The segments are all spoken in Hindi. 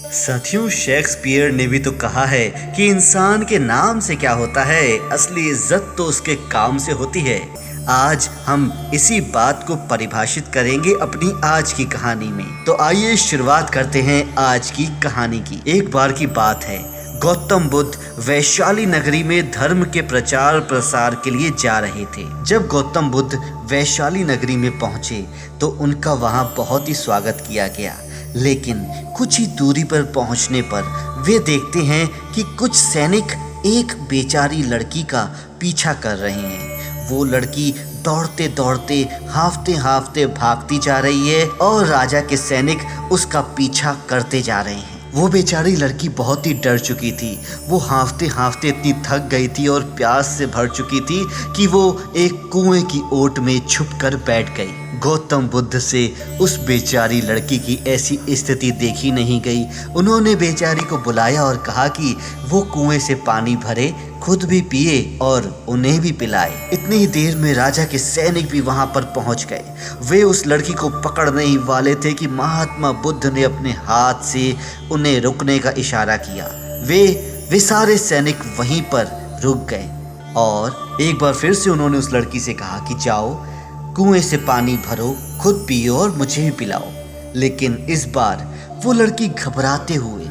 साथियों, शेक्सपियर ने भी तो कहा है कि इंसान के नाम से क्या होता है, असली इज्जत तो उसके काम से होती है। आज हम इसी बात को परिभाषित करेंगे अपनी आज की कहानी में। तो आइए शुरुआत करते हैं आज की कहानी की। एक बार की बात है, गौतम बुद्ध वैशाली नगरी में धर्म के प्रचार प्रसार के लिए जा रहे थे। जब गौतम बुद्ध वैशाली नगरी में पहुंचे तो उनका वहां बहुत ही स्वागत किया गया। लेकिन कुछ ही दूरी पर पहुंचने पर वे देखते हैं कि कुछ सैनिक एक बेचारी लड़की का पीछा कर रहे हैं। वो लड़की दौड़ते दौड़ते हांफते हांफते भागती जा रही है और राजा के सैनिक उसका पीछा करते जा रहे हैं। वो बेचारी लड़की बहुत ही डर चुकी थी। वो हांफते हांफते इतनी थक गई थी और प्यास से भर चुकी थी कि वो एक कुएं की ओट में छुपकर बैठ गई। गौतम बुद्ध से उस बेचारी लड़की की ऐसी स्थिति देखी नहीं गई। उन्होंने बेचारी को बुलाया और कहा कि वो कुएं से पानी भरे, खुद भी पिए और उन्हें भी पिलाए। इतनी ही देर में राजा के सैनिक भी वहां पर पहुंच गए। वे उस लड़की को पकड़ने ही वाले थे कि महात्मा बुद्ध ने अपने हाथ से उन्हें रुकने का इशारा किया। वे सारे सैनिक वहीं पर रुक गए और एक बार फिर से उन्होंने उस लड़की से कहा कि जाओ, कुएं से पानी भरो, खुद पियो और मुझे भी पिलाओ। लेकिन इस बार वो लड़की घबराते हुए,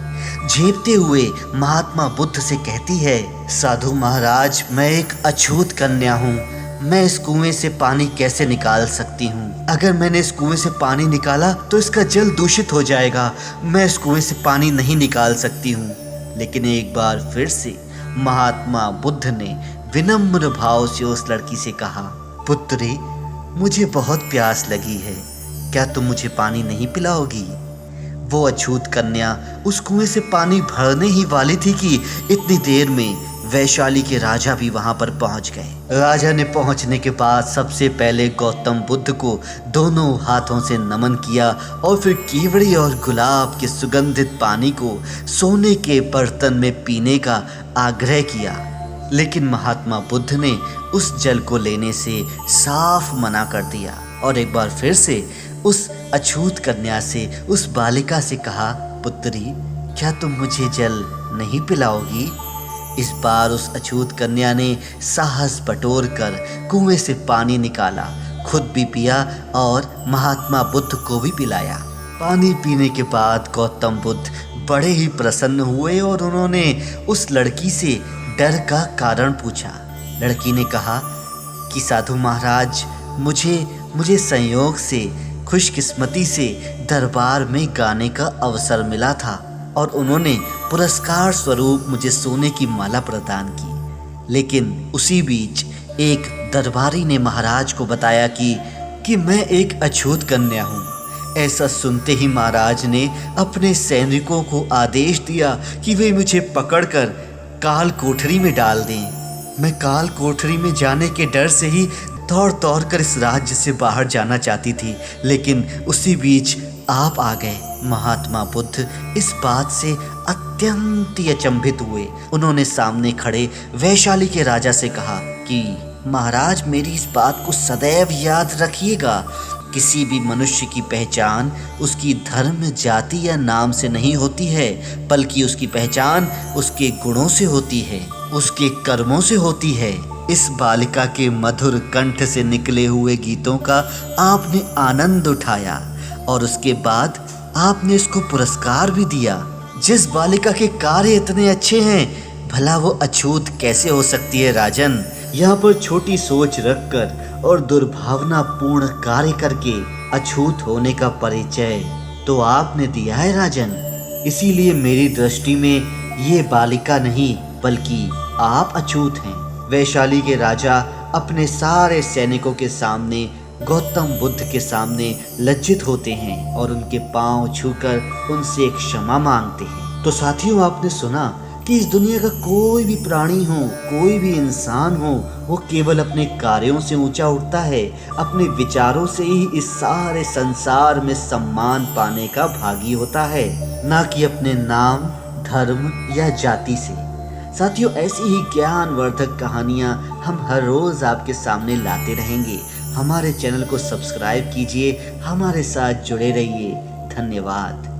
झेपते हुए महात्मा बुद्ध से कहती है, साधु महाराज, मैं एक अछूत कन्या हूँ। मैं इस कुएं से पानी कैसे निकाल सकती हूँ? अगर मैंने इस कुएं से पानी निकाला तो इसका जल दूषित हो जाएगा। मैं इस कुएं से पानी नहीं निकाल सकती हूँ। लेकिन एक बार फिर से महात्मा बुद्ध ने विनम्र भाव से उस लड़की से कहा, पुत्री, मुझे बहुत प्यास लगी है, क्या तुम मुझे पानी नहीं पिलाओगी? वो अछूत कन्या उस कुएं से पानी भरने ही वाली थी कि इतनी देर में वैशाली के राजा भी वहां पर पहुंच गए। राजा ने पहुंचने के बाद सबसे पहले गौतम बुद्ध को दोनों हाथों से नमन किया और फिर केवड़ी और गुलाब के सुगंधित पानी को सोने के बर्तन में पीने का आग्रह किया। लेकिन महात्मा बुद्ध ने उस जल को लेने से साफ मना कर दिया और एक बार फिर से उस अछूत कन्या से, उस बालिका से कहा, पुत्री, क्या तुम मुझे जल नहीं पिलाओगी? इस बार उस अछूत कन्या ने साहस बटोर कर कुएं से पानी निकाला, खुद भी पिया और महात्मा बुद्ध को भी पिलाया। पानी पीने के बाद गौतम बुद्ध बड़े ही प्रसन्न हुए और उन्होंने उस लड़की से डर का कारण पूछा। लड़की ने कहा कि साधु महाराज, मुझे संयोग से, खुशकिस्मती से दरबार में गाने का अवसर मिला था और उन्होंने पुरस्कार स्वरूप मुझे सोने की माला प्रदान की। लेकिन उसी बीच एक दरबारी ने महाराज को बताया कि मैं एक अछूत कन्या हूँ। ऐसा सुनते ही महाराज ने अपने सैनिकों को आदेश दिया कि वे मुझे पकड़कर काल कोठरी में डाल दें। मैं काल कोठरी में जाने के डर से ही दौड़ दौड़ कर इस राज्य से बाहर जाना चाहती थी, लेकिन उसी बीच आप आ गए। महात्मा बुद्ध इस बात से अत्यंत अचंभित हुए। उन्होंने सामने खड़े वैशाली के राजा से कहा कि महाराज, मेरी इस बात को सदैव याद रखिएगा, किसी भी मनुष्य की पहचान उसकी धर्म, जाति या नाम से नहीं होती है, बल्कि उसकी पहचान उसके गुणों से होती है, उसके कर्मों से होती है। इस बालिका के मधुर कंठ से निकले हुए गीतों का आपने आनंद उठाया और उसके बाद आपने इसको पुरस्कार भी दिया। जिस बालिका के कार्य इतने अच्छे हैं, भला वो अछूत कैसे हो सकती है राजन? यहाँ पर छोटी सोच रखकर और दुर्भावनापूर्ण कार्य करके अछूत होने का परिचय तो आपने दिया है राजन। इसीलिए मेरी दृष्टि में ये बालिका नहीं, बल्कि आप अछूत हैं। वैशाली के राजा अपने सारे सैनिकों के सामने, गौतम बुद्ध के सामने लज्जित होते हैं और उनके पांव छूकर उनसे क्षमा मांगते हैं। तो साथियों, आपने सुना कि इस दुनिया का कोई भी प्राणी हो, कोई भी इंसान हो, वो केवल अपने कार्यों से ऊंचा उठता है, अपने विचारों से ही इस सारे संसार में सम्मान पाने का भागी होता है, ना कि अपने नाम, धर्म या जाति से। साथियों, ऐसी ही ज्ञानवर्धक कहानियाँ हम हर रोज आपके सामने लाते रहेंगे। हमारे चैनल को सब्सक्राइब कीजिए, हमारे साथ जुड़े रहिए। धन्यवाद।